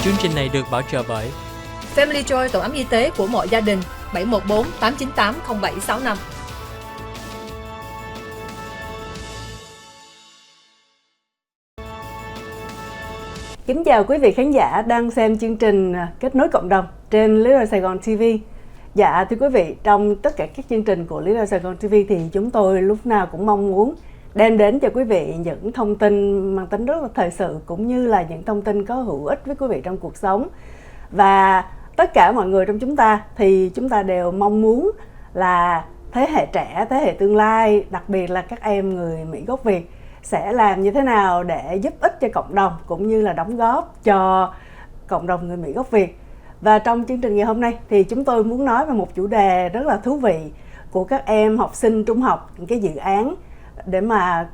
Chương trình này được bảo trợ bởi Family Joy, tổ ấm y tế của mọi gia đình, 714 898 0765. Kính chào quý vị khán giả đang xem chương trình Kết nối cộng đồng trên Ltaal Sài Gòn TV. Dạ thưa quý vị, trong tất cả các chương trình của Ltaal Sài Gòn TV thì chúng tôi lúc nào cũng mong muốn đem đến cho quý vị những thông tin mang tính rất là thời sự, cũng như là những thông tin có hữu ích với quý vị trong cuộc sống. Và tất cả mọi người trong chúng ta thì chúng ta đều mong muốn là thế hệ trẻ, thế hệ tương lai, đặc biệt là các em người Mỹ gốc Việt sẽ làm như thế nào để giúp ích cho cộng đồng cũng như là đóng góp cho cộng đồng người Mỹ gốc Việt. Và trong chương trình ngày hôm nay thì chúng tôi muốn nói về một chủ đề rất là thú vị của các em học sinh trung học, những cái dự án để mà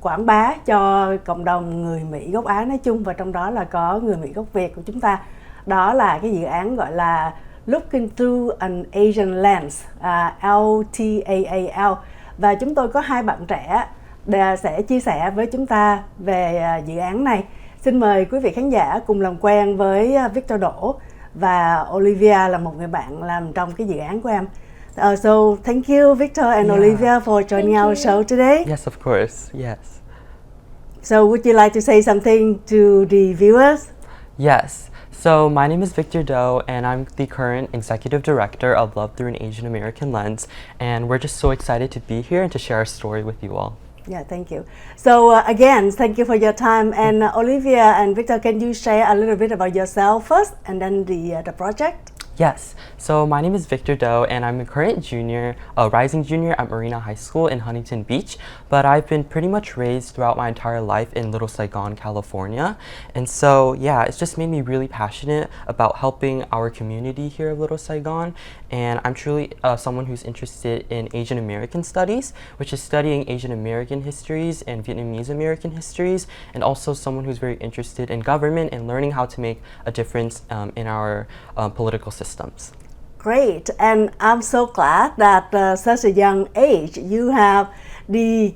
quảng bá cho cộng đồng người Mỹ gốc Á nói chung, và trong đó là có người Mỹ gốc Việt của chúng ta. Đó là cái dự án gọi là Looking Through an Asian Lens, Ltaal. Và chúng tôi có hai bạn trẻ sẽ chia sẻ với chúng ta về dự án này. Xin mời quý vị khán giả cùng làm quen với Victor Đỗ và Olivia, là một người bạn làm trong cái dự án của em. So thank you Victor and Olivia for joining our show today. Yes, of course. Yes. So would you like to say something to the viewers? Yes. So my name is Victor Doe, and I'm the current executive director of Love Through an Asian American Lens, and we're just so excited to be here and to share our story with you all. Yeah, thank you. So again, thank you for your time. And Olivia and Victor, can you share a little bit about yourself first, and then the project? Yes. So my name is Victor Doe, and I'm a current junior, a rising junior at Marina High School in Huntington Beach. But I've been pretty much raised throughout my entire life in Little Saigon, California. And so, yeah, it's just made me really passionate about helping our community here of Little Saigon. And I'm truly someone who's interested in Asian American studies, which is studying Asian American histories and Vietnamese American histories, and also someone who's very interested in government and learning how to make a difference in our political systems. Great, and I'm so glad that such a young age you have the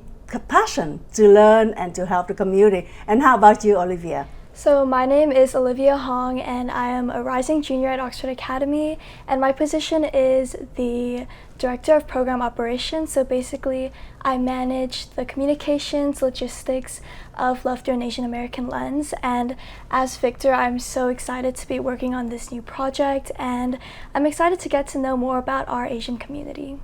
passion to learn and to help the community. And how about you, Olivia? So my name is Olivia Hong, and I am a rising junior at Oxford Academy, and my position is the Director of Program Operations. So basically, I manage the communications, logistics of Love Through an Asian American Lens. And as Victor, I'm so excited to be working on this new project, and I'm excited to get to know more about our Asian community.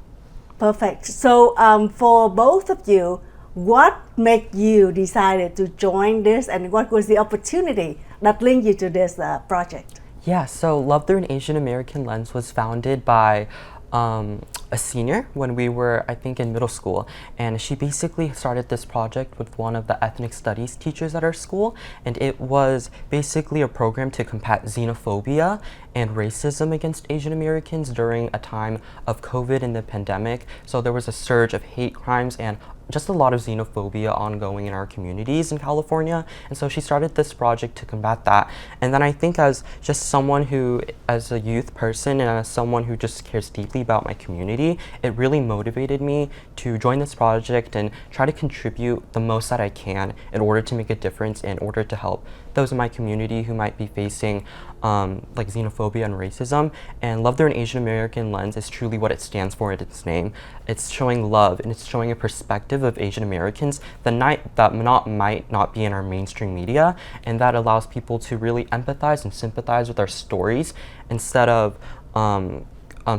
Perfect. So for both of you, what made you decided to join this, and what was the opportunity that linked you to this project? Yeah, so Love Through an Asian American Lens was founded by a senior when we were, I think, in middle school, and she basically started this project with one of the ethnic studies teachers at our school, and it was basically a program to combat xenophobia and racism against Asian Americans during a time of COVID and the pandemic. So there was a surge of hate crimes and just a lot of xenophobia ongoing in our communities in California, and so she started this project to combat that. And then I think as just someone who, as a youth person and as someone who just cares deeply about my community, it really motivated me to join this project and try to contribute the most that I can in order to make a difference, in order to help those in my community who might be facing like xenophobia and racism. And Love Through an Asian American Lens is truly what it stands for in its name. It's showing love, and it's showing a perspective of Asian Americans that might not be in our mainstream media, and that allows people to really empathize and sympathize with our stories instead of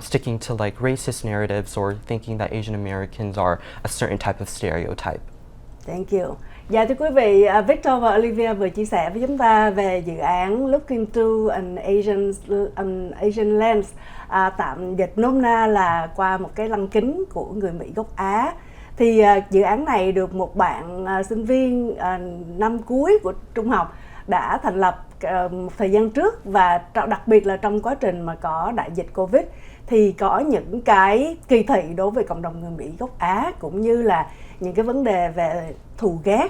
sticking to like racist narratives or thinking that Asian Americans are a certain type of stereotype. Thank you. Dạ thưa quý vị, Victor và Olivia vừa chia sẻ với chúng ta về dự án Looking Through an Asian Lens, tạm dịch nôm na là qua một cái lăng kính của người Mỹ gốc Á. Thì dự án này được một bạn sinh viên năm cuối của trung học đã thành lập một thời gian trước, và đặc biệt là trong quá trình mà có đại dịch Covid thì có những cái kỳ thị đối với cộng đồng người Mỹ gốc Á, cũng như là những cái vấn đề về thù ghét.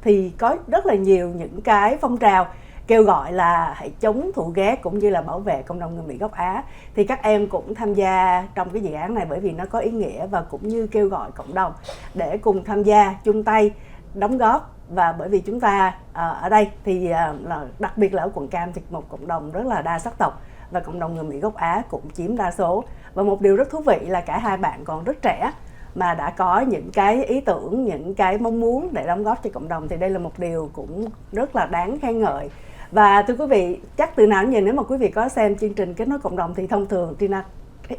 Thì có rất là nhiều những cái phong trào kêu gọi là hãy chống thù ghét cũng như là bảo vệ cộng đồng người Mỹ gốc Á. Thì các em cũng tham gia trong cái dự án này bởi vì nó có ý nghĩa, và cũng như kêu gọi cộng đồng để cùng tham gia chung tay đóng góp và bởi vì chúng ta ở đây thì là đặc biệt là ở quận Cam thì một cộng đồng rất là đa sắc tộc và cộng đồng người Mỹ gốc Á cũng chiếm đa số. Và một điều rất thú vị là cả hai bạn còn rất trẻ mà đã có những cái ý tưởng, những cái mong muốn để đóng góp cho cộng đồng, thì đây là một điều cũng rất là đáng khen ngợi. Và thưa quý vị, chắc từ nào đến giờ nếu mà quý vị có xem chương trình Kết nối cộng đồng thì thông thường Tina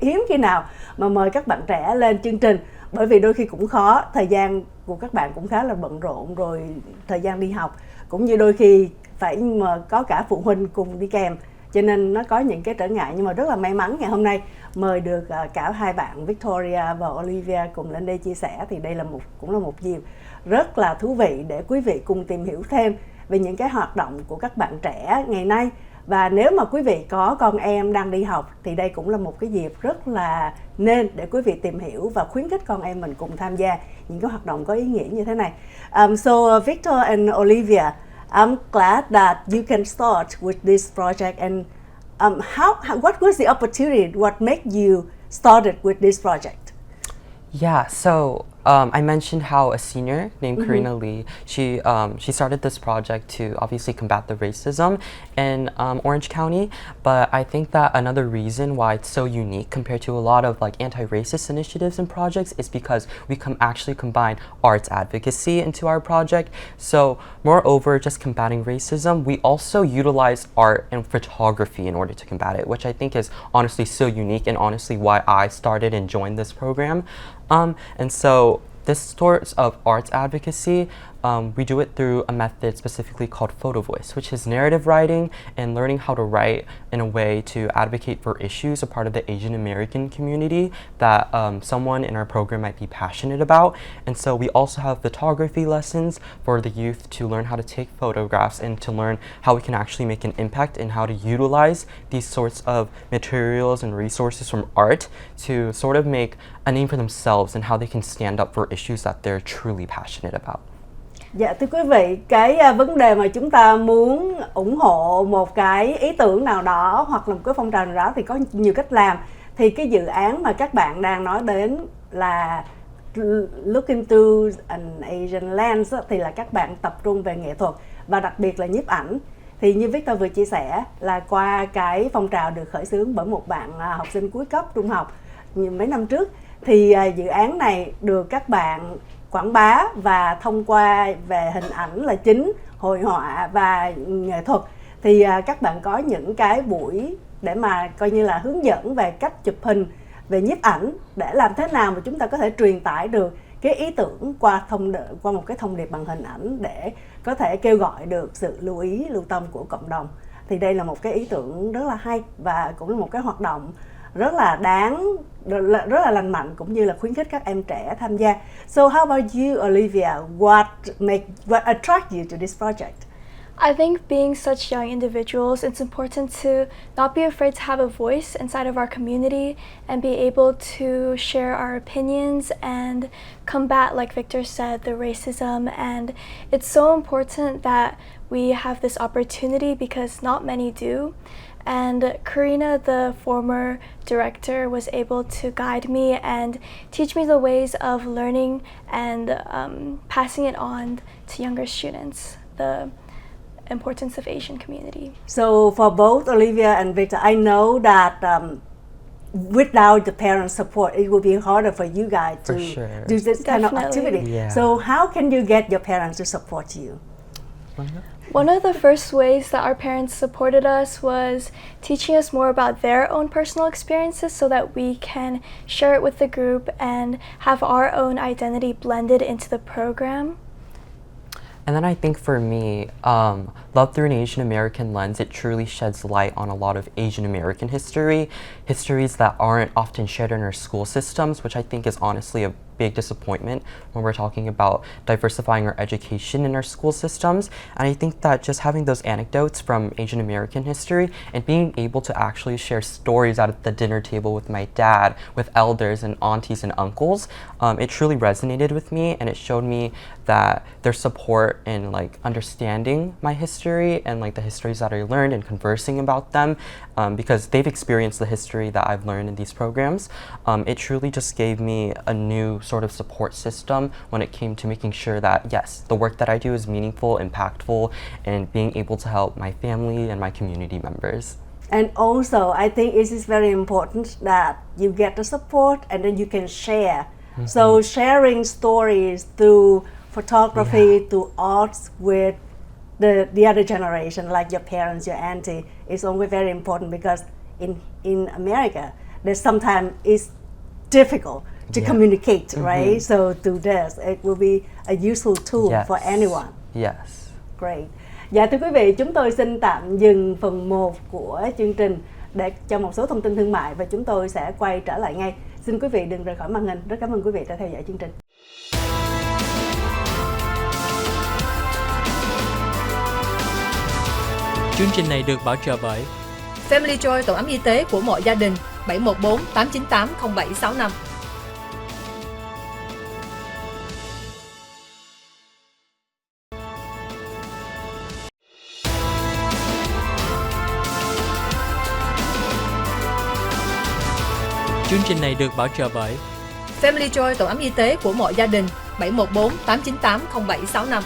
hiếm khi nào mà mời các bạn trẻ lên chương trình, bởi vì đôi khi cũng khó, thời gian của các bạn cũng khá là bận rộn, rồi thời gian đi học cũng như đôi khi phải mà có cả phụ huynh cùng đi kèm, cho nên nó có những cái trở ngại. Nhưng mà rất là may mắn ngày hôm nay mời được cả hai bạn Victoria và Olivia cùng lên đây chia sẻ, thì đây là cũng là một dịp rất là thú vị để quý vị cùng tìm hiểu thêm về những cái hoạt động của các bạn trẻ ngày nay. Và nếu mà quý vị có con em đang đi học thì đây cũng là một cái dịp rất là nên để quý vị tìm hiểu và khuyến khích con em mình cùng tham gia những cái hoạt động có ý nghĩa như thế này. So Victor and Olivia, I'm glad that you can start with this project. And what was the opportunity? What made you started with this project? Yeah, so I mentioned how a senior named Karina Lee, she started this project to obviously combat the racism in Orange County, but I think that another reason why it's so unique compared to a lot of like anti-racist initiatives and projects is because we actually combine arts advocacy into our project. So moreover, just combating racism, we also utilize art and photography in order to combat it, which I think is honestly so unique and honestly why I started and joined this program. And so this sort of arts advocacy, we do it through a method specifically called photo voice, which is narrative writing and learning how to write in a way to advocate for issues a part of the Asian American community that someone in our program might be passionate about. And so we also have photography lessons for the youth to learn how to take photographs and to learn how we can actually make an impact and how to utilize these sorts of materials and resources from art to sort of make a name for themselves and how they can stand up for issues that they're truly passionate about. Dạ thưa quý vị, cái vấn đề mà chúng ta muốn ủng hộ một cái ý tưởng nào đó hoặc là một cái phong trào nào đó thì có nhiều cách làm. Thì cái dự án mà các bạn đang nói đến là Look into an Asian Lens thì là các bạn tập trung về nghệ thuật và đặc biệt là nhiếp ảnh. Thì như Victor vừa chia sẻ là qua cái phong trào được khởi xướng bởi một bạn học sinh cuối cấp trung học mấy năm trước, thì dự án này được các bạn quảng bá và thông qua về hình ảnh là chính, hội họa và nghệ thuật. Thì các bạn có những cái buổi để mà coi như là hướng dẫn về cách chụp hình, về nhiếp ảnh, để làm thế nào mà chúng ta có thể truyền tải được cái ý tưởng qua một cái thông điệp bằng hình ảnh để có thể kêu gọi được sự lưu ý, lưu tâm của cộng đồng. Thì đây là một cái ý tưởng rất là hay và cũng là một cái hoạt động rất là lành mạnh cũng như là khuyến khích các em trẻ tham gia. So how about you, Olivia? What attract you to this project? I think being such young individuals, it's important to not be afraid to have a voice inside of our community and be able to share our opinions and combat, like Victor said, the racism. And it's so important that we have this opportunity because not many do. And Karina, the former director, was able to guide me and teach me the ways of learning and passing it on to younger students, the importance of Asian community. So for both Olivia and Victor, I know that without the parents' support, it will be harder for you guys to do this kind of activity. Yeah. So how can you get your parents to support you? One of the first ways that our parents supported us was teaching us more about their own personal experiences so that we can share it with the group and have our own identity blended into the program. And then I think for me, Love Through an Asian American Lens, it truly sheds light on a lot of Asian American history, histories that aren't often shared in our school systems, which I think is honestly a big disappointment when we're talking about diversifying our education in our school systems. And I think that just having those anecdotes from Asian American history and being able to actually share stories out at the dinner table with my dad, with elders and aunties and uncles, it truly resonated with me, and it showed me that their support in like understanding my history and like the histories that I learned and conversing about them, because they've experienced the history that I've learned in these programs. It truly just gave me a new sort of support system when it came to making sure that, yes, the work that I do is meaningful, impactful, and being able to help my family and my community members. And also, I think it is very important that you get the support and then you can share. So sharing stories through photography, through arts with the other generation, like your parents, your auntie, is always very important, because in America, there's sometimes it's difficult to communicate, right? So through this, it will be a useful tool for anyone. Yes. Great. Dạ thưa quý vị, chúng tôi xin tạm dừng phần 1 của chương trình để cho một số thông tin thương mại, và chúng tôi sẽ quay trở lại ngay. Xin quý vị đừng rời khỏi màn hình. Rất cảm ơn quý vị đã theo dõi chương trình. Chương trình này được bảo trợ bởi Family Joy, tổ ấm y tế của mọi gia đình, 714 898 0765. Chương trình này được bảo trợ bởi Family Joy, tổ ấm y tế của mọi gia đình, 714 898 0765.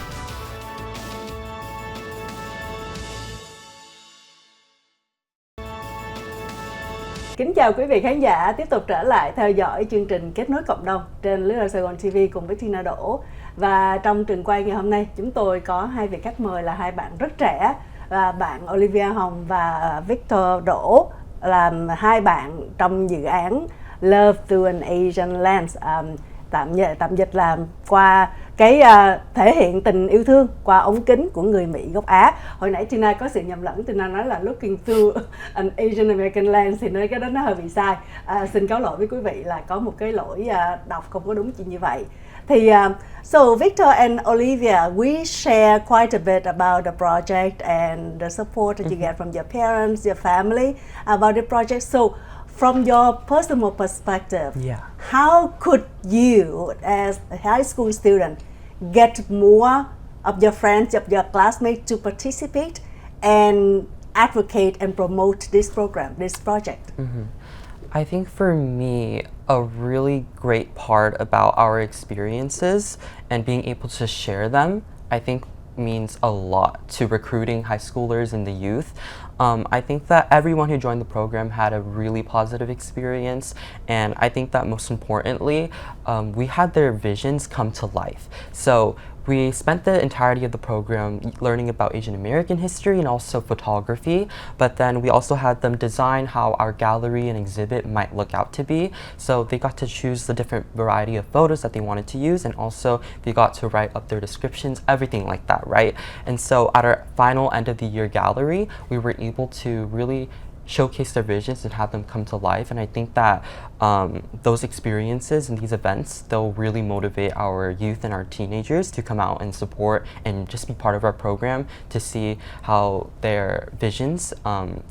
Kính chào quý vị khán giả, tiếp tục trở lại theo dõi chương trình Kết nối cộng đồng trên Ltaal Saigon TV cùng với Tina Đỗ. Và trong trường quay ngày hôm nay, chúng tôi có hai vị khách mời là hai bạn rất trẻ, là bạn Olivia Hồng và Victor Đỗ, là hai bạn trong dự án Love Through an Asian Lens, tạm dịch là qua cái thể hiện tình yêu thương qua ống kính của người Mỹ gốc Á. Hồi nãy Tina có sự nhầm lẫn, Tina nói là looking through an Asian American lens, thì nơi cái đó nó hơi bị sai. Xin cáo lỗi với quý vị là có một cái lỗi đọc không có đúng như vậy. Thì so Victor and Olivia, we share quite a bit about the project and the support that you get from your parents, your family about the project. So from your personal perspective, how could you, as a high school student, get more of your friends, of your classmates to participate and advocate and promote this program, this project? I think for me, a really great part about our experiences and being able to share them, I think means a lot to recruiting high schoolers and the youth. I think that everyone who joined the program had a really positive experience, and I think that most importantly, we had their visions come to life. So we spent the entirety of the program learning about Asian American history and also photography, but then we also had them design how our gallery and exhibit might look out to be. So they got to choose the different variety of photos that they wanted to use, and also they got to write up their descriptions, everything like that, right? And so at our final end of the year gallery, we were able to really showcase their visions and have them come to life. And I think that those experiences and these events, they'll really motivate our youth and our teenagers to come out and support and just be part of our program, to see how their visions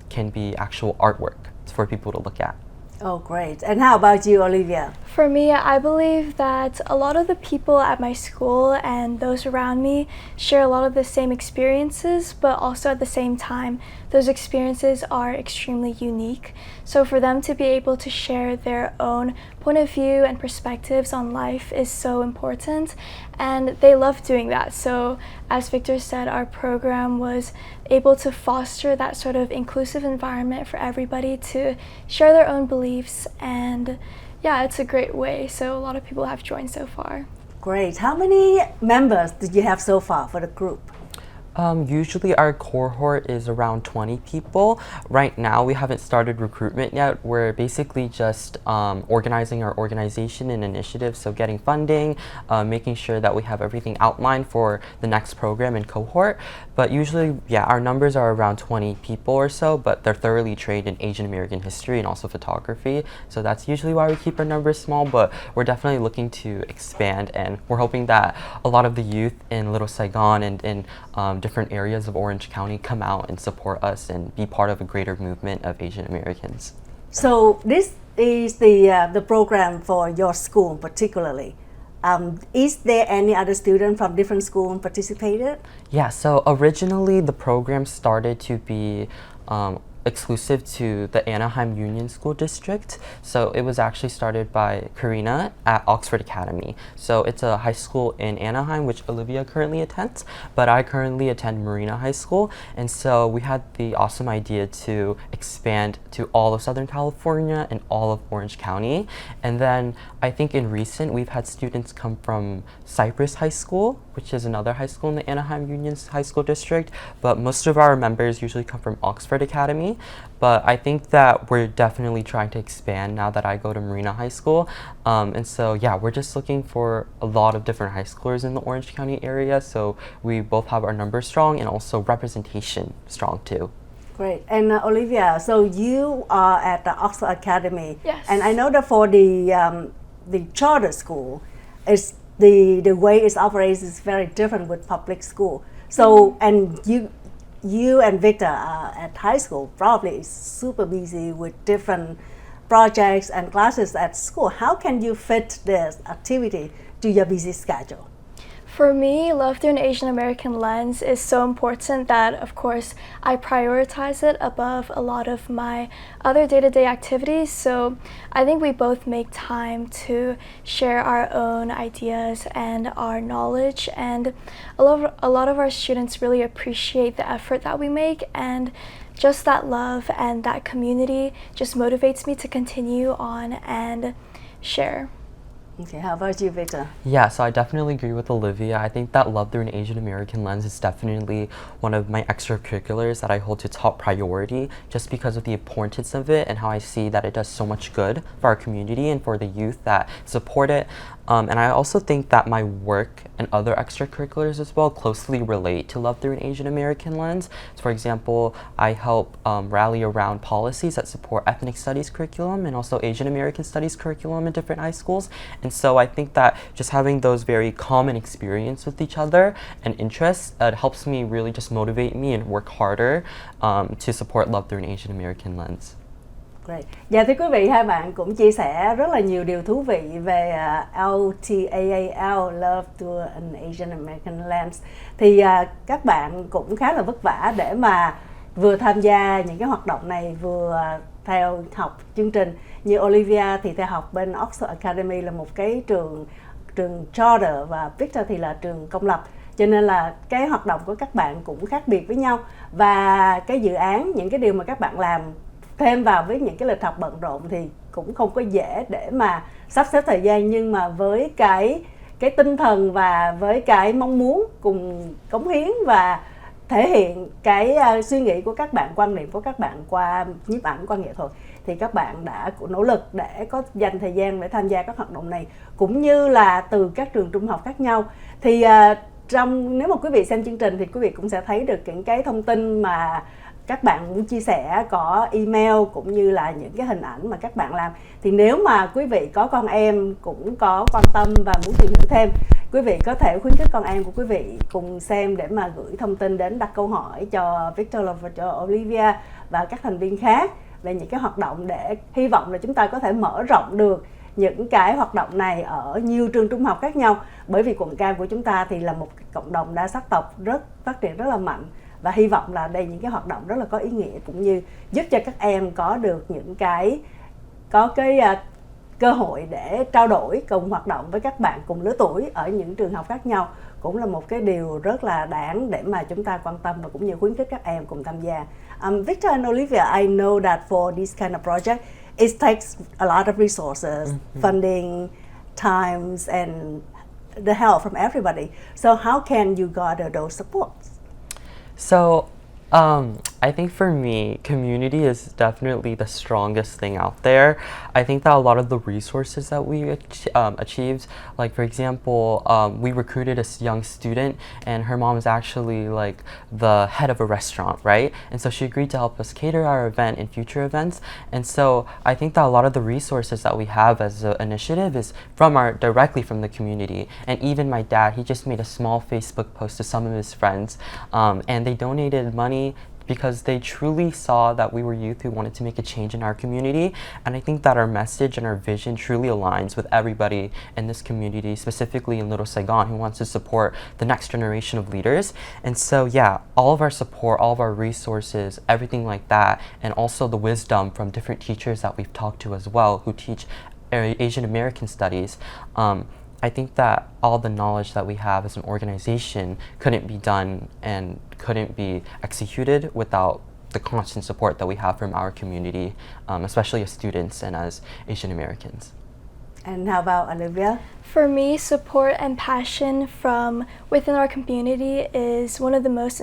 can be actual artwork for people to look at. Oh, great. And how about you, Olivia? For me, I believe that a lot of the people at my school and those around me share a lot of the same experiences, but also at the same time, those experiences are extremely unique. So for them to be able to share their own point of view and perspectives on life is so important, and they love doing that. So as Victor said, our program was able to foster that sort of inclusive environment for everybody to share their own beliefs, and yeah, it's a great way. So a lot of people have joined so far. Great. How many members did you have so far for the group? Usually our cohort is around 20 people. Right now we haven't started recruitment yet. We're basically just organizing our organization and initiatives, so getting funding, making sure that we have everything outlined for the next program and cohort. But usually, yeah, our numbers are around 20 people or so, but they're thoroughly trained in Asian American history and also photography. So that's usually why we keep our numbers small, but we're definitely looking to expand, and we're hoping that a lot of the youth in Little Saigon and in different areas of Orange County come out and support us and be part of a greater movement of Asian Americans. So this is the program for your school particularly. Is there any other student from different schools participated? Yeah, so originally the program started to be exclusive to the Anaheim Union School District. So it was actually started by Karina at Oxford Academy. So it's a high school in Anaheim, which Olivia currently attends, but I currently attend Marina High School. And so we had the awesome idea to expand to all of Southern California and all of Orange County. And then I think in recent, we've had students come from Cypress High School, which is another high school in the Anaheim Union High School District, but most of our members usually come from Oxford Academy. But I think that we're definitely trying to expand now that I go to Marina High School. And so, yeah, we're just looking for a lot of different high schoolers in the Orange County area. So we both have our numbers strong and also representation strong too. Great. And Olivia, so you are at the Oxford Academy. Yes. And I know that for the charter school, it's the way it operates is very different with public school. So, and you and Victor are at high school, probably super busy with different projects and classes at school. How can you fit this activity to your busy schedule? For me, Love Through an Asian American Lens is so important that, of course, I prioritize it above a lot of my other day-to-day activities. So I think we both make time to share our own ideas and our knowledge, and a lot of our students really appreciate the effort that we make, and just that love and that community just motivates me to continue on and share. Okay, how about you, Victor? Yeah, so I definitely agree with Olivia. I think that Love Through an Asian American Lens is definitely one of my extracurriculars that I hold to top priority just because of the importance of it and how I see that it does so much good for our community and for the youth that support it. And I also think that my work and other extracurriculars as well closely relate to Love Through an Asian American Lens. So for example, I help rally around policies that support ethnic studies curriculum and also Asian American studies curriculum in different high schools. And so I think that just having those very common experience with each other and interests helps me really just motivate me and work harder to support Love Through an Asian American Lens. Great. Dạ thưa quý vị, hai bạn cũng chia sẻ rất là nhiều điều thú vị về LTAAL, Love to an Asian American Lens. Thì các bạn cũng khá là vất vả để mà vừa tham gia những cái hoạt động này, vừa theo học chương trình. Như Olivia thì theo học bên Oxford Academy là một cái trường charter, và Victor thì là trường công lập. Cho nên là cái hoạt động của các bạn cũng khác biệt với nhau. Và cái dự án, những cái điều mà các bạn làm thêm vào với những cái lịch học bận rộn thì cũng không có dễ để mà sắp xếp thời gian, nhưng mà với cái tinh thần và với cái mong muốn cùng cống hiến và thể hiện cái suy nghĩ của các bạn, quan niệm của các bạn qua nhiếp ảnh, qua nghệ thuật, thì các bạn đã nỗ lực để có dành thời gian để tham gia các hoạt động này, cũng như là từ các trường trung học khác nhau. Thì nếu mà quý vị xem chương trình thì quý vị cũng sẽ thấy được những cái thông tin mà các bạn muốn chia sẻ, có email cũng như là những cái hình ảnh mà các bạn làm. Thì nếu mà quý vị có con em cũng có quan tâm và muốn tìm hiểu thêm, quý vị có thể khuyến khích con em của quý vị cùng xem để mà gửi thông tin đến, đặt câu hỏi cho Victor và cho Olivia và các thành viên khác về những cái hoạt động, để hy vọng là chúng ta có thể mở rộng được những cái hoạt động này ở nhiều trường trung học khác nhau. Bởi vì quận Cam của chúng ta thì là một cộng đồng đa sắc tộc phát triển rất là mạnh, và hy vọng là đây những cái hoạt động rất là có ý nghĩa, cũng như giúp cho các em có được những cái cơ hội để trao đổi cùng hoạt động với các bạn cùng lứa tuổi ở những trường học khác nhau, cũng là một cái điều rất là đáng để mà chúng ta quan tâm và cũng như khuyến khích các em cùng tham gia. Victor and Olivia, I know that for this kind of project, it takes a lot of resources, funding, times, and the help from everybody. So how can you gather those supports? So I think for me, community is definitely the strongest thing out there. I think that a lot of the resources that we achieved, like for example, we recruited a young student, and her mom is actually like the head of a restaurant, right? And so she agreed to help us cater our event and future events. And so I think that a lot of the resources that we have as an initiative is directly from the community. And even my dad, he just made a small Facebook post to some of his friends, and they donated money because they truly saw that we were youth who wanted to make a change in our community. And I think that our message and our vision truly aligns with everybody in this community, specifically in Little Saigon, who wants to support the next generation of leaders. And so, yeah, all of our support, all of our resources, everything like that, and also the wisdom from different teachers that we've talked to as well, who teach Asian American studies. I think that all the knowledge that we have as an organization couldn't be done and couldn't be executed without the constant support that we have from our community, especially as students and as Asian Americans. And how about Olivia? For me, support and passion from within our community is one of the most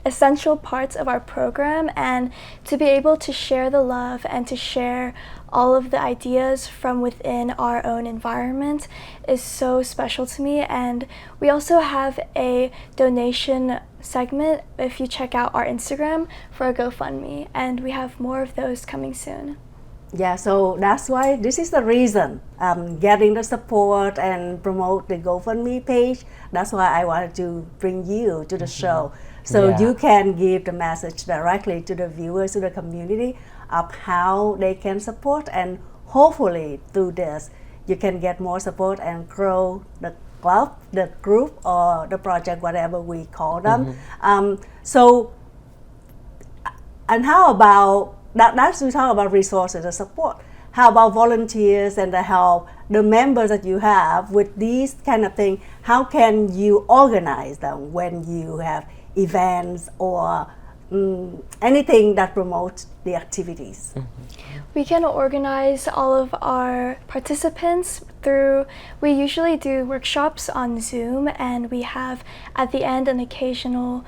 essential parts of our program, and to be able to share the love and to share all of the ideas from within our own environment is so special to me. And we also have a donation segment if you check out our Instagram for a GoFundMe, and we have more of those coming soon. Yeah, so that's why this is the reason getting the support and promote the GoFundMe page. That's why I wanted to bring you to the show. So you can give the message directly to the viewers, to the community of how they can support, and hopefully through this you can get more support and grow the club, the group, or the project, whatever we call them. So, and how about that's we talk about resources and support. How about volunteers and the help, the members that you have with these kind of things? How can you organize them when you have events or anything that promotes the activities? We can organize all of our participants through, we usually do workshops on Zoom, and we have at the end an occasional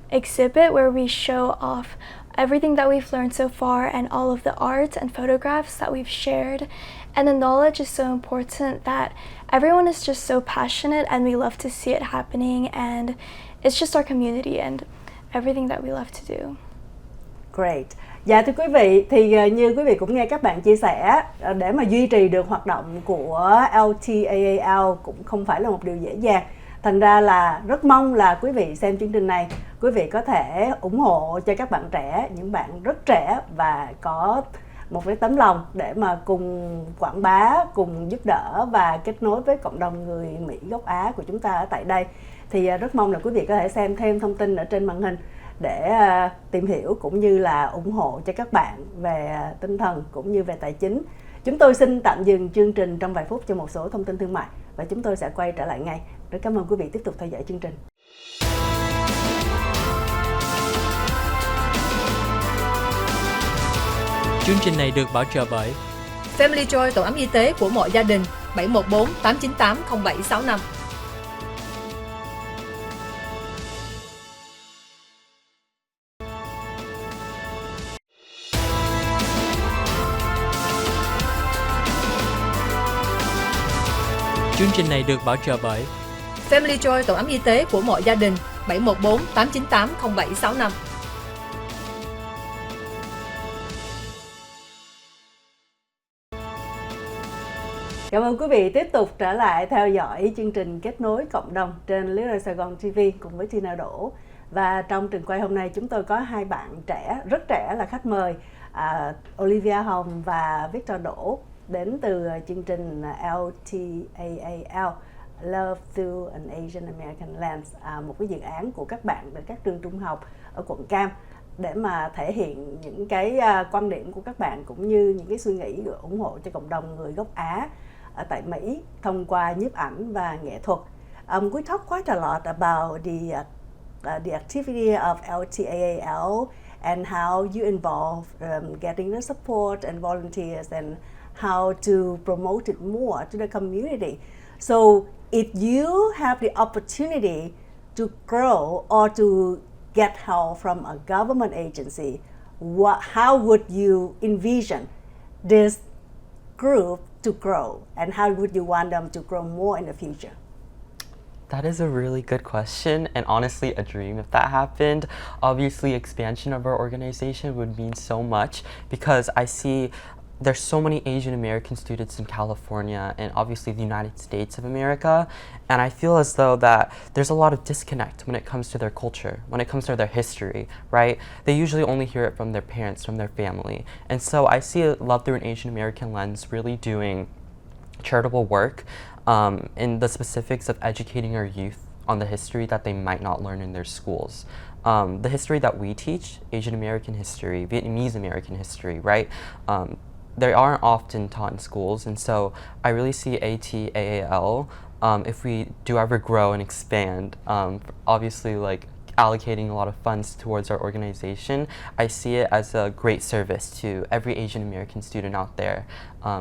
exhibit where we show off everything that we've learned so far and all of the art and photographs that we've shared. And the knowledge is so important that everyone is just so passionate, and we love to see it happening, and it's just our community and everything that we love to do. Great. Dạ thưa quý vị, thì như quý vị cũng nghe các bạn chia sẻ, để mà duy trì được hoạt động của Ltaal cũng không phải là một điều dễ dàng. Thành ra là rất mong là quý vị xem chương trình này, quý vị có thể ủng hộ cho các bạn trẻ, những bạn rất trẻ và có một cái tấm lòng để mà cùng quảng bá, cùng giúp đỡ và kết nối với cộng đồng người Mỹ gốc Á của chúng ta ở tại đây. Thì rất mong là quý vị có thể xem thêm thông tin ở trên màn hình để tìm hiểu cũng như là ủng hộ cho các bạn về tinh thần cũng như về tài chính. Chúng tôi xin tạm dừng chương trình trong vài phút cho một số thông tin thương mại và chúng tôi sẽ quay trở lại ngay. Rất cảm ơn quý vị tiếp tục theo dõi chương trình. Chương trình này được bảo trợ bởi Family Joy, tổ ấm y tế của mọi gia đình, 714 898 0765. Chương trình này được bảo trợ bởi Family Joy, tổ ấm y tế của mọi gia đình, 714 898 0765. Cảm ơn quý vị tiếp tục trở lại theo dõi chương trình Kết nối cộng đồng trên Little Saigon TV cùng với Tina Đỗ. Và trong trường quay hôm nay chúng tôi có hai bạn trẻ, rất trẻ là khách mời, Olivia Hồng và Victor Đỗ, đến từ chương trình Ltaal, Love Through an Asian American Lens, một cái dự án của các bạn từ các trường trung học ở quận Cam để mà thể hiện những cái quan điểm của các bạn cũng như những cái suy nghĩ ủng hộ cho cộng đồng người gốc Á ở tại Mỹ thông qua nhiếp ảnh và nghệ thuật. We talk quite a lot about the activity of Ltaal and how you involve getting the support and volunteers and how to promote it more to the community. So if you have the opportunity to grow or to get help from a government agency, how would you envision this group to grow, and how would you want them to grow more in the future? That is a really good question, and honestly a dream if that happened. Obviously expansion of our organization would mean so much, because I see there's so many Asian American students in California and obviously the United States of America, and I feel as though that there's a lot of disconnect when it comes to their culture, when it comes to their history, right? They usually only hear it from their parents, from their family. And so I see Love Through an Asian American Lens really doing charitable work in the specifics of educating our youth on the history that they might not learn in their schools. The history that we teach, Asian American history, Vietnamese American history, right? They aren't often taught in schools, and so I really see ATAAL, if we do ever grow and expand, obviously like allocating a lot of funds towards our organization, I see it as a great service to every Asian American student out there,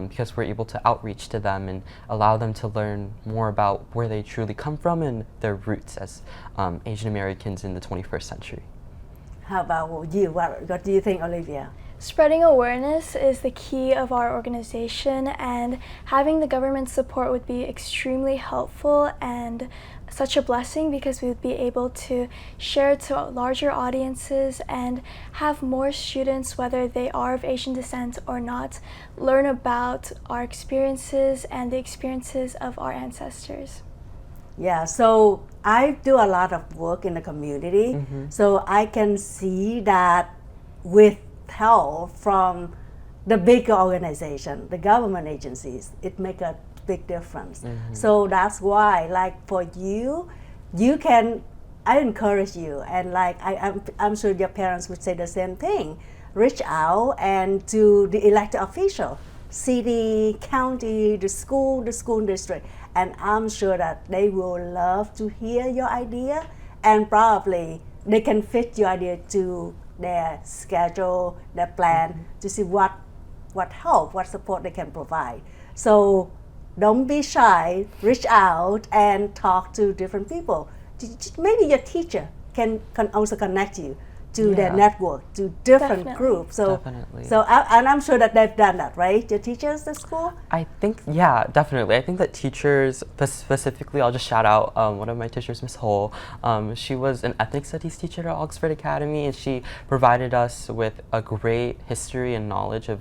because we're able to outreach to them and allow them to learn more about where they truly come from and their roots as Asian Americans in the 21st century. How about you? What do you think, Olivia? Spreading awareness is the key of our organization, and having the government support would be extremely helpful and such a blessing, because we would be able to share to larger audiences and have more students, whether they are of Asian descent or not, learn about our experiences and the experiences of our ancestors. Yeah, so I do a lot of work in the community, so I can see that with help from the bigger organization, the government agencies, it make a big difference. So that's why, like for you, you can, I encourage you, and like I'm sure your parents would say the same thing. Reach out and to the elected official, city, county, the school district, and I'm sure that they will love to hear your idea, and probably they can fit your idea to their schedule, their plan, to see what help, what support they can provide. So don't be shy, reach out and talk to different people. Maybe your teacher can also connect you to their network, to different groups. So, Definitely. And I'm sure that they've done that, right? Your teachers at school? I think, yeah, definitely. I think that teachers, specifically, I'll just shout out one of my teachers, Miss Hull. She was an ethnic studies teacher at Oxford Academy, and she provided us with a great history and knowledge of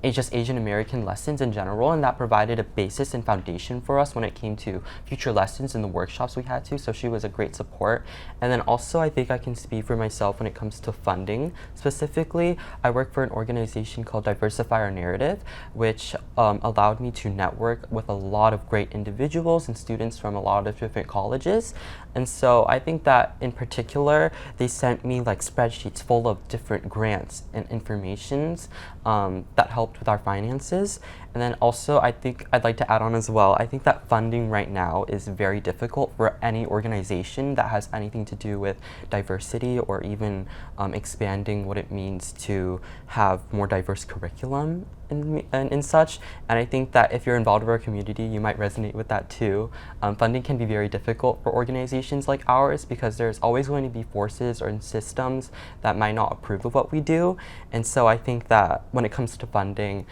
just Asian American lessons in general, and that provided a basis and foundation for us when it came to future lessons in the workshops we had to. So she was a great support. And then also, I think I can speak for myself when it comes to funding. Specifically, I work for an organization called Diversify Our Narrative, which allowed me to network with a lot of great individuals and students from a lot of different colleges. And so I think that in particular, they sent me like spreadsheets full of different grants and informations that helped with our finances. And then also, I think I'd like to add on as well, I think that funding right now is very difficult for any organization that has anything to do with diversity or even expanding what it means to have more diverse curriculum and such. And I think that if you're involved with our community, you might resonate with that too. Funding can be very difficult for organizations like ours because there's always going to be forces or systems that might not approve of what we do. And so I think that when it comes to funding,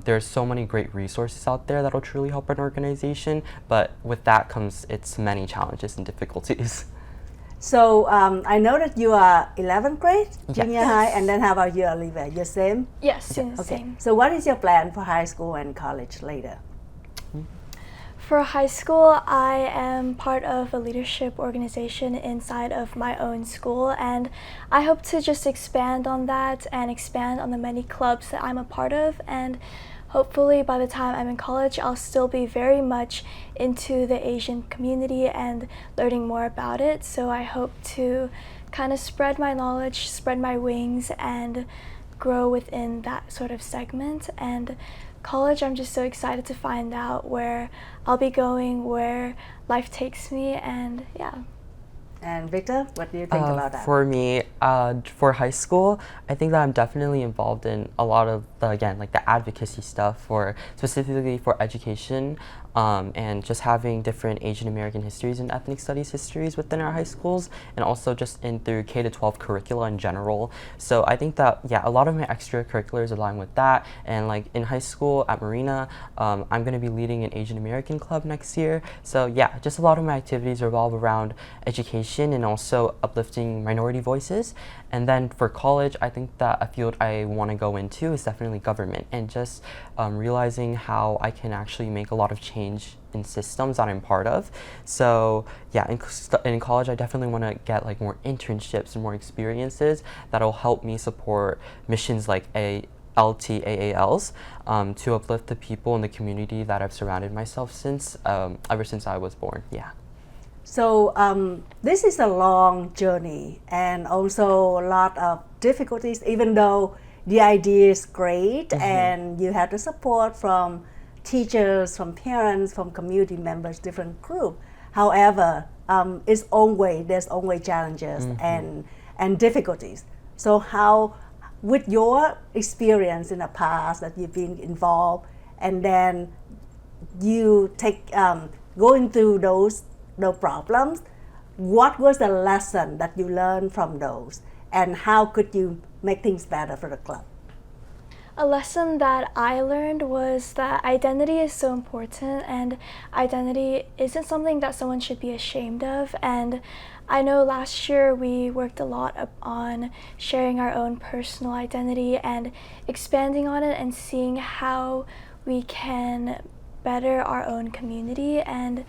there's so many great resources out there that'll truly help an organization, but with that comes its many challenges and difficulties. So I know that you are 11th grade, junior Yes. high, and then how about you, Olivia? You're same? Yes, Okay. same. So what is your plan for high school and college later? For high school, I am part of a leadership organization inside of my own school, and I hope to just expand on that and expand on the many clubs that I'm a part of, and hopefully by the time I'm in college, I'll still be very much into the Asian community and learning more about it. So I hope to kind of spread my knowledge, spread my wings, and grow within that sort of segment. And college, I'm just so excited to find out where I'll be going, where life takes me, and yeah. And Victor, what do you think about that? For me, for high school, I think that I'm definitely involved in a lot of the advocacy stuff for specifically for education, and just having different Asian American histories and ethnic studies histories within our high schools, and also just in through K-12 curricula in general. So I think that a lot of my extracurriculars align with that. And like in high school at Marina, I'm going to be leading an Asian American club next year. So yeah, just a lot of my activities revolve around education and also uplifting minority voices. And then for college, I think that a field I want to go into is definitely government, and just realizing how I can actually make a lot of change in systems that I'm part of. So yeah, in college, I definitely want to get like more internships and more experiences that'll help me support missions like LTAALs to uplift the people in the community that I've surrounded myself since ever since I was born. Yeah. So this is a long journey and also a lot of difficulties, even though the idea is great and you have the support from teachers, from parents, from community members, different group. However, there's always challenges and difficulties. So how, with your experience in the past that you've been involved, and then you going through those problems, what was the lesson that you learned from those, and how could you make things better for the club? A lesson that I learned was that identity is so important, and identity isn't something that someone should be ashamed of. And I know last year we worked a lot on sharing our own personal identity and expanding on it and seeing how we can better our own community. And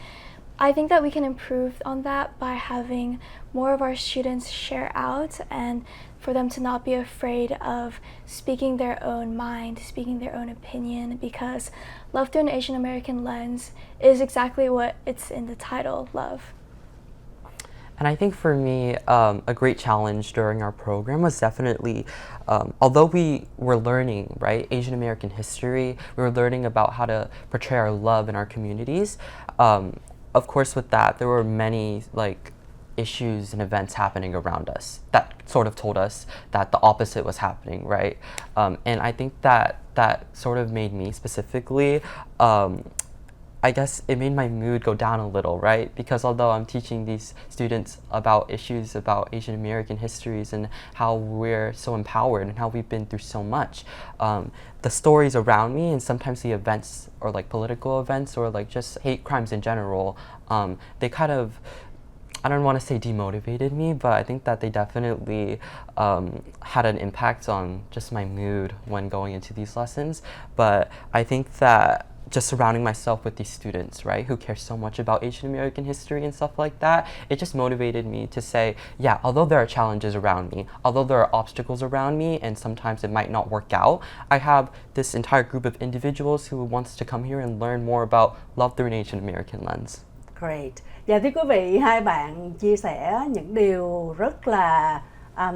I think that we can improve on that by having more of our students share out, and for them to not be afraid of speaking their own mind, speaking their own opinion, because Love Through an Asian American Lens is exactly what it's in the title, love. And I think for me, a great challenge during our program was definitely, although we were learning, right, Asian American history, we were learning about how to portray our love in our communities. Of course, with that, there were many issues and events happening around us that sort of told us that the opposite was happening, right? And I think that sort of made me specifically, I guess it made my mood go down a little, right? Because although I'm teaching these students about issues about Asian American histories and how we're so empowered and how we've been through so much, the stories around me and sometimes the events or political events or just hate crimes in general, they kind of, I don't want to say demotivated me, but I think that they definitely had an impact on just my mood when going into these lessons. But I think that just surrounding myself with these students, right, who care so much about Asian American history and stuff like that, it just motivated me to say, yeah, although there are challenges around me, although there are obstacles around me, and sometimes it might not work out, I have this entire group of individuals who wants to come here and learn more about Love Through an Asian American Lens. Great. Dạ thưa quý vị, hai bạn chia sẻ những điều rất là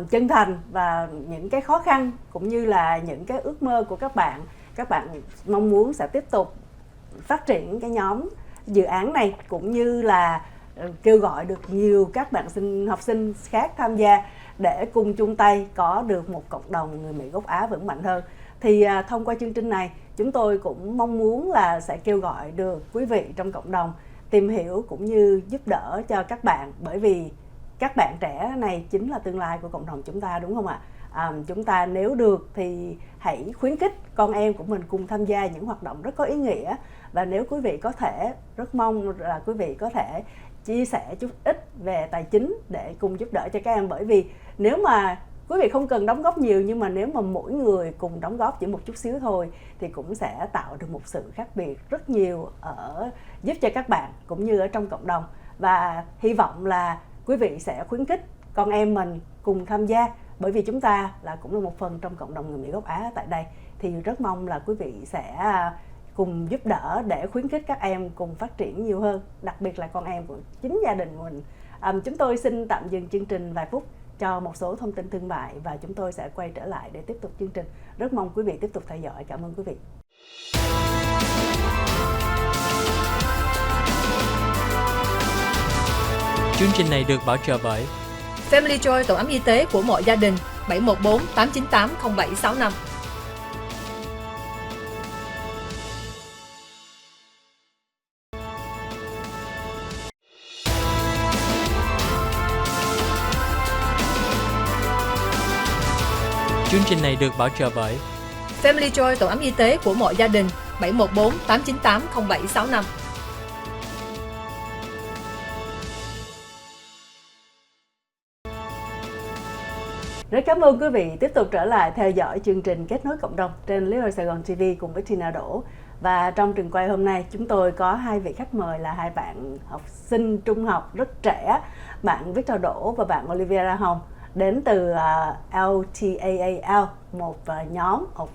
chân thành và những cái khó khăn cũng như là những cái ước mơ của các bạn. Các bạn mong muốn sẽ tiếp tục phát triển cái nhóm dự án này cũng như là kêu gọi được nhiều các bạn học sinh khác tham gia để cùng chung tay có được một cộng đồng người Mỹ gốc Á vững mạnh hơn. Thì thông qua chương trình này chúng tôi cũng mong muốn là sẽ kêu gọi được quý vị trong cộng đồng tìm hiểu cũng như giúp đỡ cho các bạn, bởi vì các bạn trẻ này chính là tương lai của cộng đồng chúng ta, đúng không ạ? Chúng ta nếu được thì hãy khuyến khích con em của mình cùng tham gia những hoạt động rất có ý nghĩa, và nếu quý vị có thể, rất mong là quý vị có thể chia sẻ chút ít về tài chính để cùng giúp đỡ cho các em, bởi vì nếu mà quý vị không cần đóng góp nhiều, nhưng mà nếu mà mỗi người cùng đóng góp chỉ một chút xíu thôi thì cũng sẽ tạo được một sự khác biệt rất nhiều giúp cho các bạn cũng như ở trong cộng đồng. Và hy vọng là quý vị sẽ khuyến khích con em mình cùng tham gia, bởi vì chúng ta cũng là một phần trong cộng đồng người Mỹ gốc Á tại đây. Thì rất mong là quý vị sẽ cùng giúp đỡ để khuyến khích các em cùng phát triển nhiều hơn, đặc biệt là con em của chính gia đình mình. Chúng tôi xin tạm dừng chương trình vài phút cho một số thông tin thương mại và chúng tôi sẽ quay trở lại để tiếp tục chương trình. Rất mong quý vị tiếp tục theo dõi. Cảm ơn quý vị. Chương trình này được bảo trợ bởi Family Joy, tổ ấm y tế của mọi gia đình, 714 898 0765. Chương trình này được bảo trợ bởi Family Joy, tổ ấm y tế của mọi gia đình, 714 898 0765. Rất cảm ơn quý vị tiếp tục trở lại theo dõi chương trình Kết nối cộng đồng trên Little Sài Gòn TV cùng với Tina Đỗ. Và trong trường quay hôm nay chúng tôi có hai vị khách mời là hai bạn học sinh trung học rất trẻ, bạn Victor Đỗ và bạn Olivia Hồng, đến từ Ltaal, một nhóm, một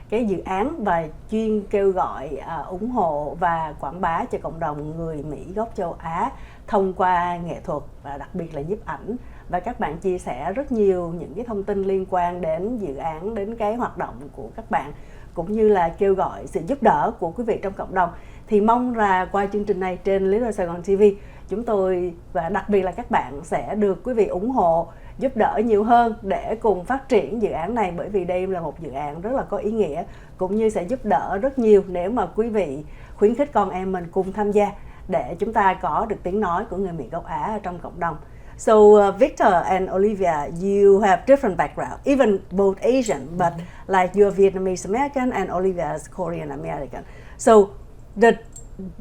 cái dự án và chuyên kêu gọi ủng hộ và quảng bá cho cộng đồng người Mỹ gốc châu Á thông qua nghệ thuật và đặc biệt là nhiếp ảnh. Và các bạn chia sẻ rất nhiều những cái thông tin liên quan đến dự án, đến cái hoạt động của các bạn, cũng như là kêu gọi sự giúp đỡ của quý vị trong cộng đồng. Thì mong là qua chương trình này trên Little Sài Gòn TV, chúng tôi và đặc biệt là các bạn sẽ được quý vị ủng hộ, giúp đỡ nhiều hơn để cùng phát triển dự án này, bởi vì đây là một dự án rất là có ý nghĩa, cũng như sẽ giúp đỡ rất nhiều nếu mà quý vị khuyến khích con em mình cùng tham gia để chúng ta có được tiếng nói của người Mỹ gốc Á ở trong cộng đồng. So Victor and Olivia, you have different background, even both Asian, but like you're Vietnamese American and Olivia is Korean American. So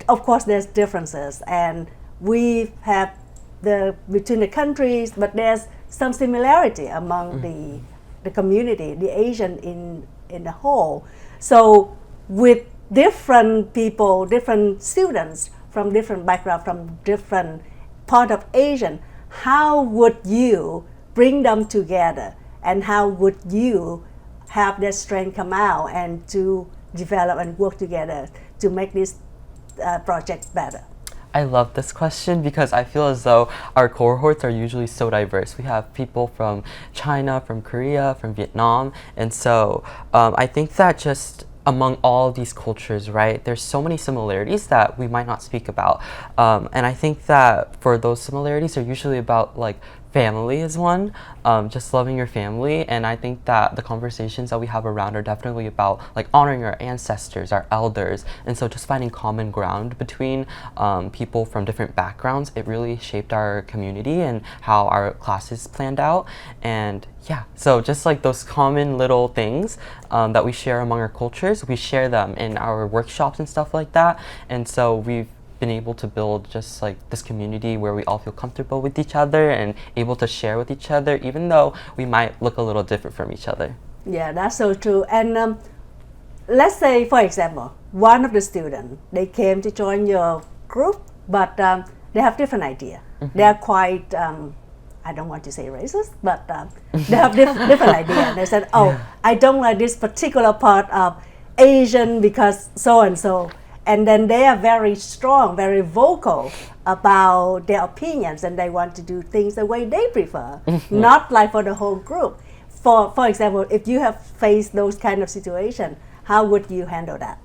of course there's differences, and we have between the countries, but there's some similarity among the community, the Asian in the whole. So with different people, different students from different background, from different part of Asian, how would you bring them together, and how would you have their strength come out and to develop and work together to make this project better? I love this question because I feel as though our cohorts are usually so diverse. We have people from China, from Korea, from Vietnam, and so I think that just among all these cultures, right, there's so many similarities that we might not speak about. And I think that for those similarities, they're usually about like family is one, just loving your family. And I think that the conversations that we have around are definitely about like honoring our ancestors, our elders. And so just finding common ground between people from different backgrounds, it really shaped our community and how our classes planned out. And yeah, so just like those common little things that we share among our cultures, we share them in our workshops and stuff like that. And so we've been able to build just like this community where we all feel comfortable with each other and able to share with each other, even though we might look a little different from each other. Yeah, that's so true. And let's say, for example, one of the students, they came to join your group, but they have different idea. They are quite, I don't want to say racist, but they have different idea. They said, oh, I don't like this particular part of Asian because so and so. And then they are very strong, very vocal about their opinions, and they want to do things the way they prefer, not like for the whole group. For example, if you have faced those kind of situation, how would you handle that?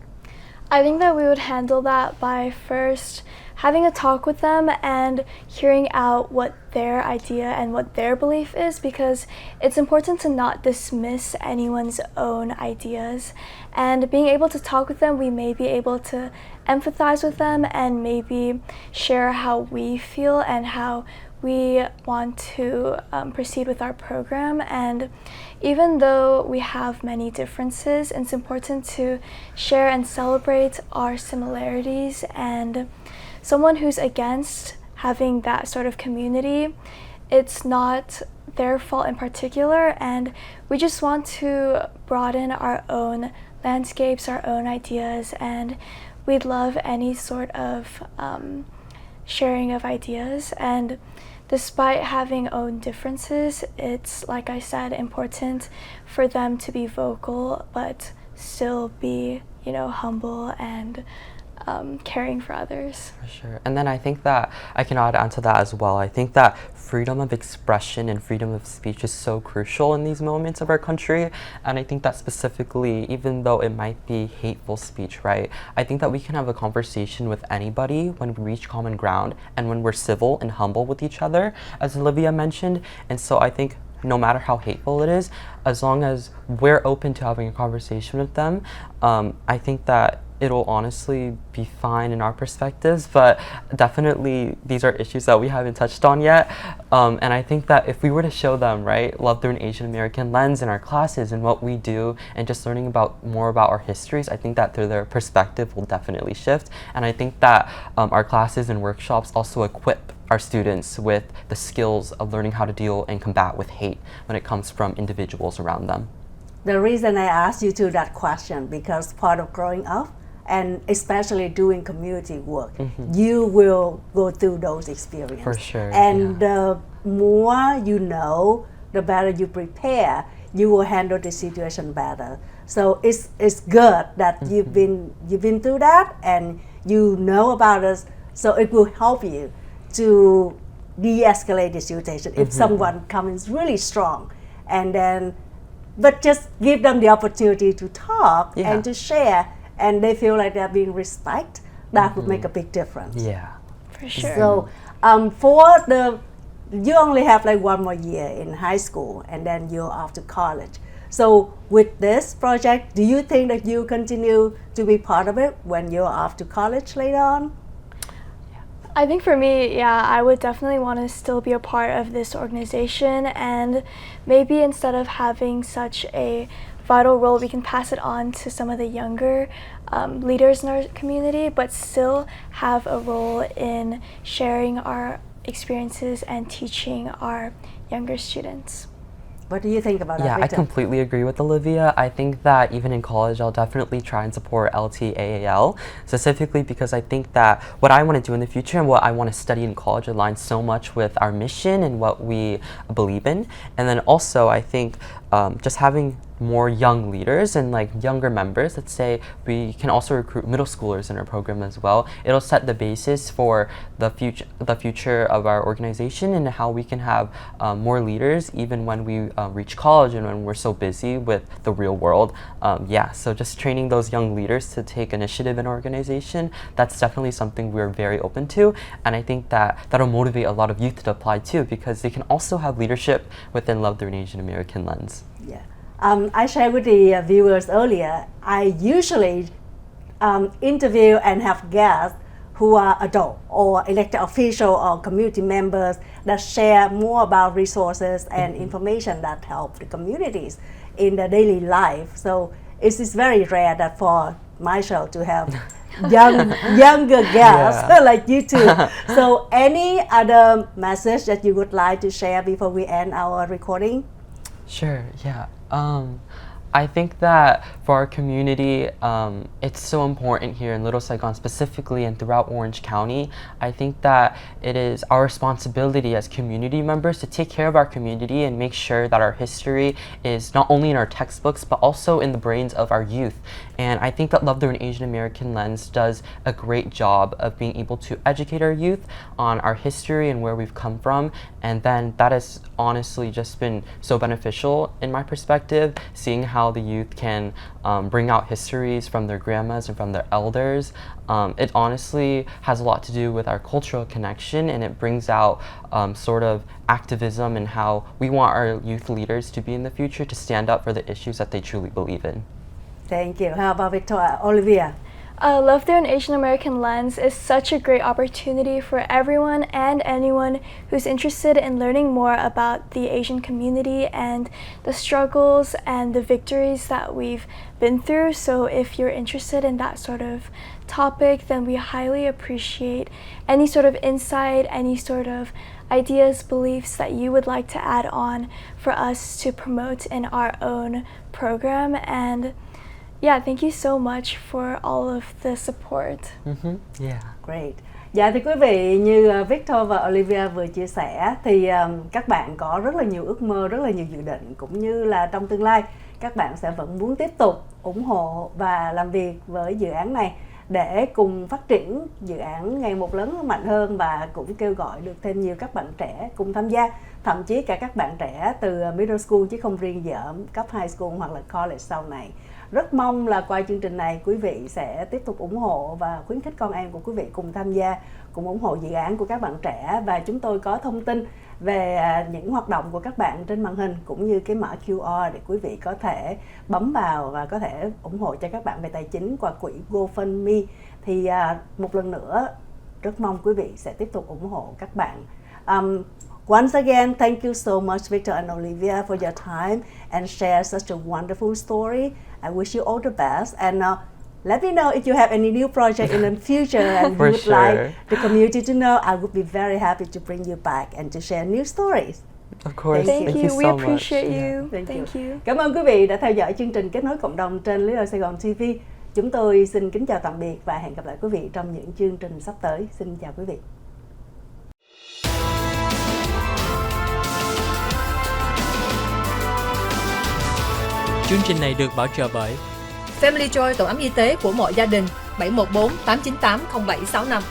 I think that we would handle that by first having a talk with them and hearing out what their idea and what their belief is, because it's important to not dismiss anyone's own ideas. And being able to talk with them, we may be able to empathize with them and maybe share how we feel and how we want to proceed with our program. And even though we have many differences, it's important to share and celebrate our similarities. And someone who's against having that sort of community, it's not their fault in particular, and we just want to broaden our own landscapes, our own ideas, and we'd love any sort of sharing of ideas. And despite having own differences, it's, like I said, important for them to be vocal but still be, humble and caring for others. For sure. And then I think that I can add on to that as well. I think that freedom of expression and freedom of speech is so crucial in these moments of our country. And I think that specifically, even though it might be hateful speech, right, I think that we can have a conversation with anybody when we reach common ground and when we're civil and humble with each other, as Olivia mentioned. And so I think no matter how hateful it is, as long as we're open to having a conversation with them, I think that it'll honestly be fine in our perspectives, but definitely these are issues that we haven't touched on yet. And I think that if we were to show them, right, love through an Asian American lens in our classes and what we do and just learning more about our histories, I think that their perspective will definitely shift. And I think that our classes and workshops also equip our students with the skills of learning how to deal and combat with hate when it comes from individuals around them. The reason I asked you to that question because part of growing up and especially doing community work, you will go through those experiences. For sure, And the more you know, the better you prepare, you will handle the situation better. So it's good that you've been through that and you know about it. So it will help you to de-escalate the situation if someone comes really strong, and then, but just give them the opportunity to talk and to share, and they feel like they're being respected. That would make a big difference. Yeah. For sure. So you only have like one more year in high school, and then you're off to college. So with this project, do you think that you continue to be part of it when you're off to college later on? I think for me, yeah, I would definitely want to still be a part of this organization, and maybe instead of having such a vital role, we can pass it on to some of the younger leaders in our community, but still have a role in sharing our experiences and teaching our younger students. What do you think about that, Yeah, I Victor? completely agree with Olivia. I think that even in college, I'll definitely try and support LTAAL, specifically because I think that what I want to do in the future and what I want to study in college aligns so much with our mission and what we believe in. And then also, I think just having more young leaders and like younger members, let's say we can also recruit middle schoolers in our program as well. It'll set the basis for the future of our organization and how we can have more leaders even when we reach college and when we're so busy with the real world. So just training those young leaders to take initiative in our organization, that's definitely something we're very open to, and I think that that'll motivate a lot of youth to apply too, because they can also have leadership within Love Through an Asian American Lens. Yeah. I shared with the viewers earlier, I usually interview and have guests who are adult or elected official or community members that share more about resources and information that help the communities in their daily life. So it is very rare that for my show to have younger guests like you two. So any other message that you would like to share before we end our recording? Sure, yeah. I think that for our community, it's so important here in Little Saigon specifically and throughout Orange County. I think that it is our responsibility as community members to take care of our community and make sure that our history is not only in our textbooks but also in the brains of our youth. And I think that Love Through an Asian American Lens does a great job of being able to educate our youth on our history and where we've come from. And then that has honestly just been so beneficial in my perspective, seeing how the youth can bring out histories from their grandmas and from their elders. It honestly has a lot to do with our cultural connection, and it brings out sort of activism and how we want our youth leaders to be in the future, to stand up for the issues that they truly believe in. Thank you. How about Victoria? Olivia? Love Through an Asian American Lens is such a great opportunity for everyone and anyone who's interested in learning more about the Asian community and the struggles and the victories that we've been through. So if you're interested in that sort of topic, then we highly appreciate any sort of insight, any sort of ideas, beliefs that you would like to add on for us to promote in our own program. And yeah, thank you so much for all of the support. Yeah. Great. Dạ thì quý vị, như Victor và Olivia vừa chia sẻ thì các bạn có rất là nhiều ước mơ, rất là nhiều dự định, cũng như là trong tương lai các bạn sẽ vẫn muốn tiếp tục ủng hộ và làm việc với dự án này để cùng phát triển dự án ngày một lớn mạnh hơn, và cũng kêu gọi được thêm nhiều các bạn trẻ cùng tham gia, thậm chí cả các bạn trẻ từ middle school chứ không riêng gì ở cấp high school hoặc là college sau này. Rất mong là qua chương trình này quý vị sẽ tiếp tục ủng hộ và khuyến khích con em của quý vị cùng tham gia, cùng ủng hộ dự án của các bạn trẻ. Và chúng tôi có thông tin về những hoạt động của các bạn trên màn hình cũng như cái mã QR để quý vị có thể bấm vào và có thể ủng hộ cho các bạn về tài chính qua quỹ GoFundMe. Thì một lần nữa rất mong quý vị sẽ tiếp tục ủng hộ các bạn. Once again, thank you so much, Victor and Olivia, for your time and share such a wonderful story. I wish you all the best. And Let me know if you have any new project in the future and you For would sure. like the community to know. I would be very happy to bring you back and to share new stories. Of course. Thank Thank you. you. so We much. appreciate Yeah. you. Thank you. Cảm ơn quý vị đã theo dõi chương trình Kết nối cộng đồng trên Little Sài Gòn TV. Chúng tôi xin kính chào tạm biệt và hẹn gặp lại quý vị trong những chương trình sắp tới. Xin chào quý vị. Chương trình này được bảo trợ bởi Family Joy tổ ấm y tế của mọi gia đình 714 898 0765.